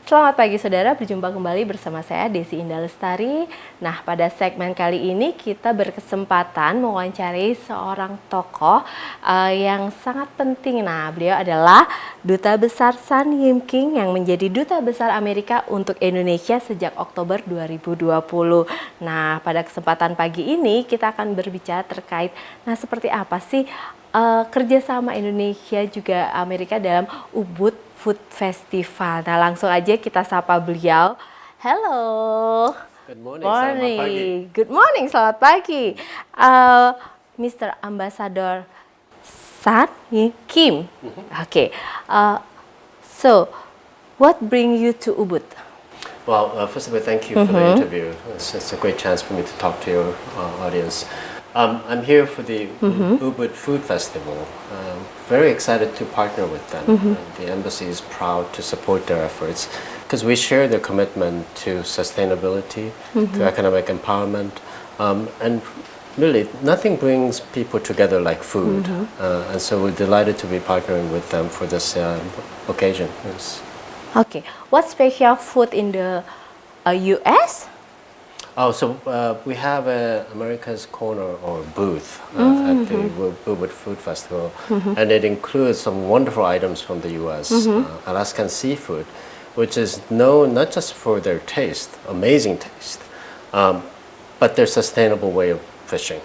Selamat pagi saudara, berjumpa kembali bersama saya Desi Indah Lestari. Nah, pada segmen kali ini kita berkesempatan mewawancari seorang tokoh yang sangat penting. Nah, beliau adalah Duta Besar Sun Yim King yang menjadi Duta Besar Amerika untuk Indonesia sejak Oktober 2020. Nah, pada kesempatan pagi ini kita akan berbicara terkait, nah seperti apa sih kerjasama Indonesia juga Amerika dalam Ubud Food Festival. Nah, langsung aja kita sapa beliau. Hello. Good morning. Selamat pagi. Good morning. Selamat pagi. Mr. Ambassador Sun Yim Kim. Okay. So, what bring you to Ubud? Well, first of all, thank you for the interview. It's a great chance for me to talk to your audience. I'm here for the Ubud Food Festival. Very excited to partner with them. The embassy is proud to support their efforts because we share their commitment to sustainability, to economic empowerment, and really nothing brings people together like food. And so we're delighted to be partnering with them for this occasion. Yes. Okay, what special food in the U.S.? Oh, so we have America's Corner or booth at the Ubud Food Festival, and it includes some wonderful items from the U.S. Alaskan seafood, which is known not just for their taste, amazing taste, but their sustainable way of fishing.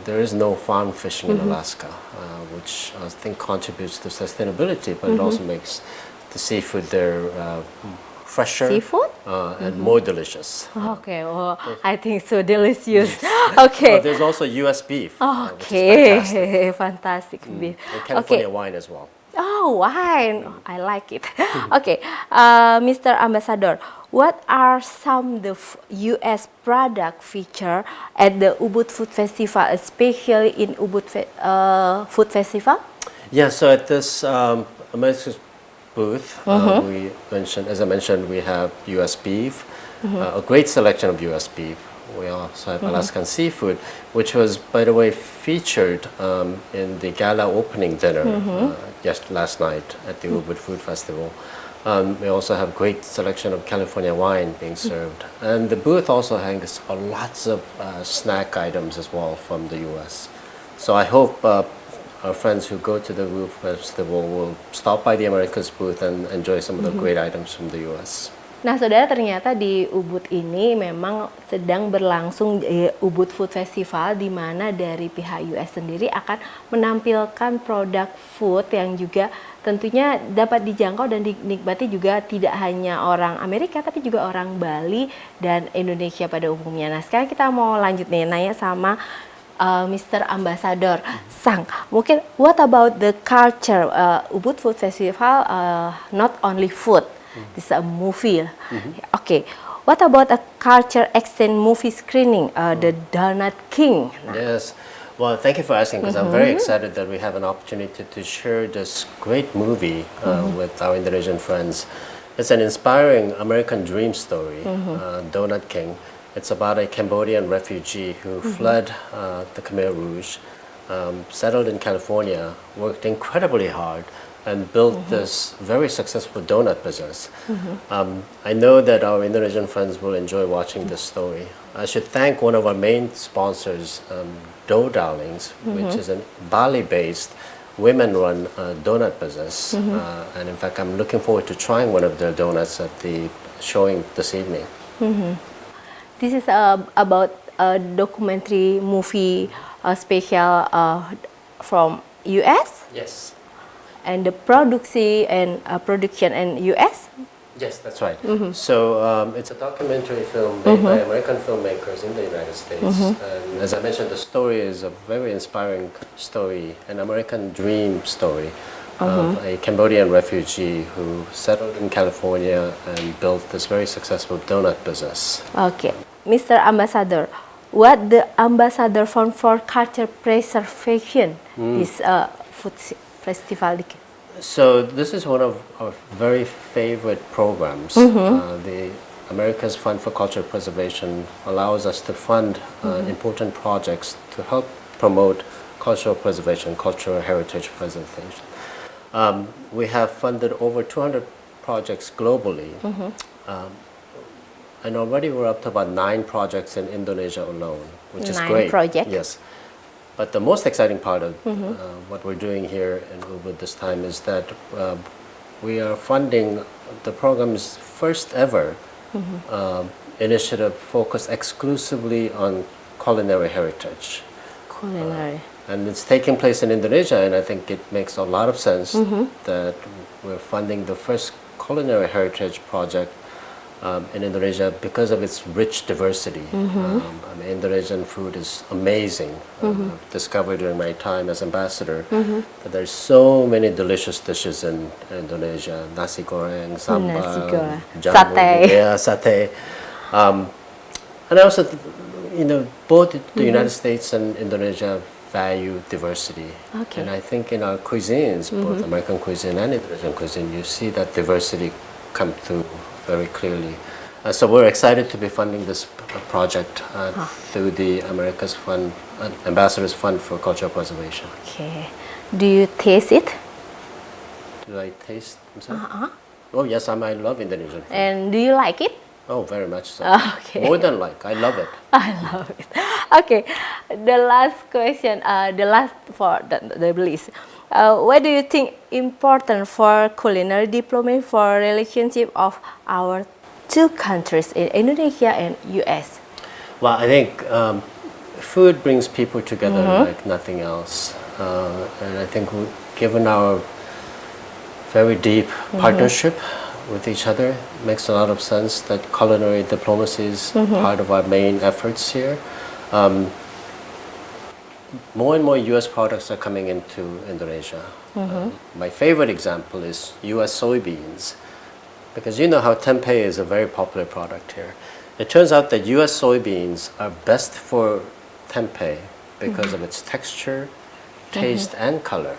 There is no farm fishing in Alaska, which I think contributes to sustainability, but it also makes the seafood there fresher Seafood? And more delicious. Okay, well, I think so delicious. Okay. There's also U.S. beef, which is Okay, fantastic beef. and California Okay. wine as well. Oh, wine. I like it. Okay, Mr. Ambassador, what are some of the U.S. product feature at the Ubud Food Festival, especially in Ubud Food Festival? Yeah, so at this America's booth, we mentioned, as I mentioned, we have U.S. beef, a great selection of U.S. beef. We also have Alaskan seafood, which was, by the way, featured in the gala opening dinner last night at the Ubud Food Festival. We also have great selection of California wine being served. And the booth also has lots of snack items as well from the U.S. So I hope our friends who go to the Ubud Festival will stop by the America's booth and enjoy some of the great items from the U.S. Nah, saudara, ternyata di Ubud ini memang sedang berlangsung Ubud Food Festival, di mana dari pihak US sendiri akan menampilkan produk food yang juga tentunya dapat dijangkau dan dinikmati juga tidak hanya orang Amerika, tapi juga orang Bali dan Indonesia pada umumnya. Nah, sekarang kita mau lanjut nih, nanya sama Mr. Ambassador Sang. Mungkin what about the culture Ubud Food Festival? Not only food, this is a movie. Okay, what about a culture exchange movie screening? The Donut King. Yes. Well, thank you for asking because I'm very excited that we have an opportunity to share this great movie with our Indonesian friends. It's an inspiring American dream story, Donut King. It's about a Cambodian refugee who fled the Khmer Rouge, settled in California, worked incredibly hard, and built this very successful donut business. I know that our Indonesian friends will enjoy watching this story. I should thank one of our main sponsors, Dough Darlings, which is a Bali-based women-run donut business. And in fact, I'm looking forward to trying one of their donuts at the showing this evening. This is about a documentary movie special from US. Yes. And the production in US. Yes, that's right. So it's a documentary film made by American filmmakers in the United States. And as I mentioned, the story is a very inspiring story, an American dream story of a Cambodian refugee who settled in California and built this very successful donut business. Okay, Mr. Ambassador, what the ambassador for culture preservation this food festival? So this is one of our very favorite programs. The America's Fund for Culture Preservation allows us to fund important projects to help promote cultural preservation, cultural heritage preservation. We have funded over 200 projects globally. And already we're up to about 9 projects in Indonesia alone, which is 9 great. projects? Yes. But the most exciting part of what we're doing here in Ubud this time is that we are funding the program's first ever initiative focused exclusively on culinary heritage. Culinary. And it's taking place in Indonesia, and I think it makes a lot of sense that we're funding the first culinary heritage project in Indonesia because of its rich diversity. I mean, Indonesian food is amazing. I've discovered during my time as ambassador that there's so many delicious dishes in Indonesia. Nasi goreng, sambal, Nasi goreng. jamu, Satay. yeah, satay. And also, both the United States and Indonesia value diversity. Okay. And I think in our cuisines, both American cuisine and Indonesian cuisine, you see that diversity come through very clearly. So we're excited to be funding this project through the America's Fund, Ambassador's Fund for Cultural Preservation. Okay. Do you taste it? Do I taste? I'm sorry? Oh yes, I love Indonesian food. And do you like it? Oh, very much so. Okay. More than like, I love it. I love it. Okay, the last question, the last for the list. What do you think important for culinary diplomacy for relationship of our two countries, in Indonesia and US? Well, I think food brings people together like nothing else. And I think given our very deep partnership with each other, it makes a lot of sense that culinary diplomacy is part of our main efforts here. More and more U.S. products are coming into Indonesia. My favorite example is U.S. soybeans, because you know how tempeh is a very popular product here. It turns out that U.S. soybeans are best for tempeh because of its texture, taste, and color.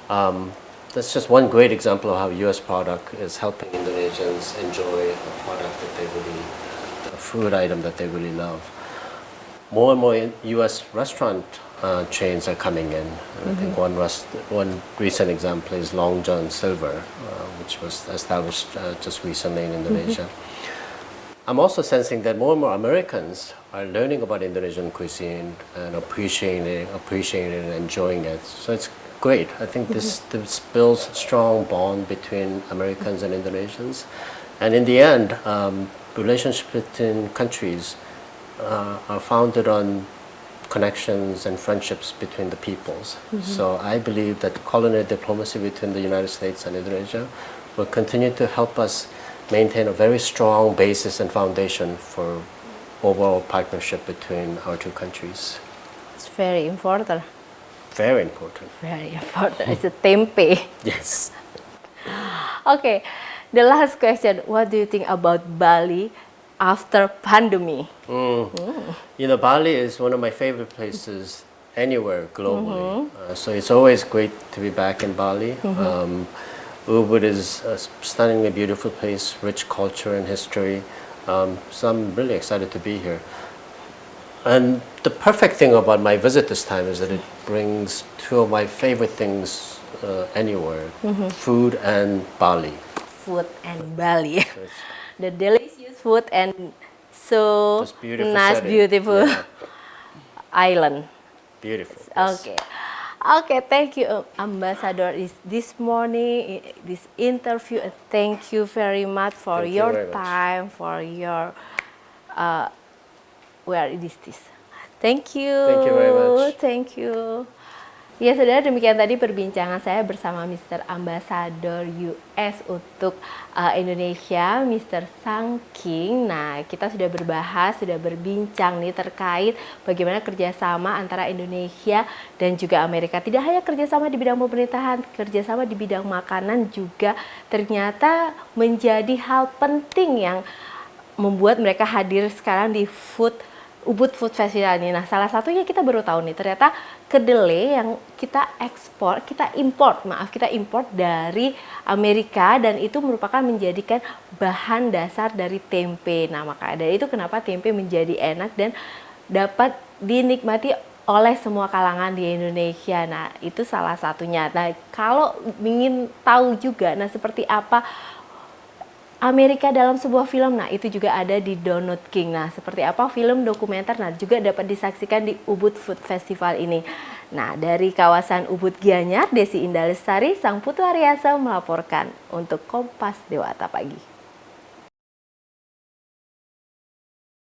That's just one great example of how U.S. product is helping Indonesians enjoy a product that they really, a food item that they really love. More and more U.S. restaurant chains are coming in. And I think one recent example is Long John Silver, which was established just recently in Indonesia. I'm also sensing that more and more Americans are learning about Indonesian cuisine and appreciating it and enjoying it. So it's great. I think this builds a strong bond between Americans and Indonesians. And in the end, relationships between countries are founded on connections and friendships between the peoples. So I believe that culinary diplomacy between the United States and Indonesia will continue to help us maintain a very strong basis and foundation for overall partnership between our two countries. It's very important. Very important. Very important. It's a tempeh. Yes. Okay, the last question. What do you think about Bali after pandemic? You know, Bali is one of my favorite places anywhere globally. So it's always great to be back in Bali. Ubud is a stunningly beautiful place, rich culture and history. So I'm really excited to be here. And the perfect thing about my visit this time is that it brings two of my favorite things anywhere, food and Bali. Food and Bali. So it's The delicious food and so just beautiful nice, setting. beautiful Yeah, island. beautiful. Yes. Okay. Okay, thank you, Ambassador, this morning, this interview. And thank you very much for Thank you your very much. time, for your, where is this? Thank you. Thank you very much. Thank you. Ya, saudara, demikian tadi perbincangan saya bersama Mr. Ambassador US untuk Indonesia, Mr. Sang King. Nah, kita sudah berbincang nih terkait bagaimana kerjasama antara Indonesia dan juga Amerika. Tidak hanya kerjasama di bidang pemerintahan, kerjasama di bidang makanan juga ternyata menjadi hal penting yang membuat mereka hadir sekarang di Ubud Food Festival ini. Nah, salah satunya kita baru tahu nih, ternyata kedelai yang kita import dari Amerika, dan itu merupakan menjadikan bahan dasar dari tempe. Nah, maka dari itu kenapa tempe menjadi enak dan dapat dinikmati oleh semua kalangan di Indonesia. Nah, itu salah satunya. Nah, kalau ingin tahu juga, nah seperti apa Amerika dalam sebuah film. Nah, itu juga ada di Download King. Nah, seperti apa film dokumenter? Nah, juga dapat disaksikan di Ubud Food Festival ini. Nah, dari kawasan Ubud Gianyar, Desi Indah Lestari, Sang Putu Ariasa melaporkan untuk Kompas Dewata Pagi.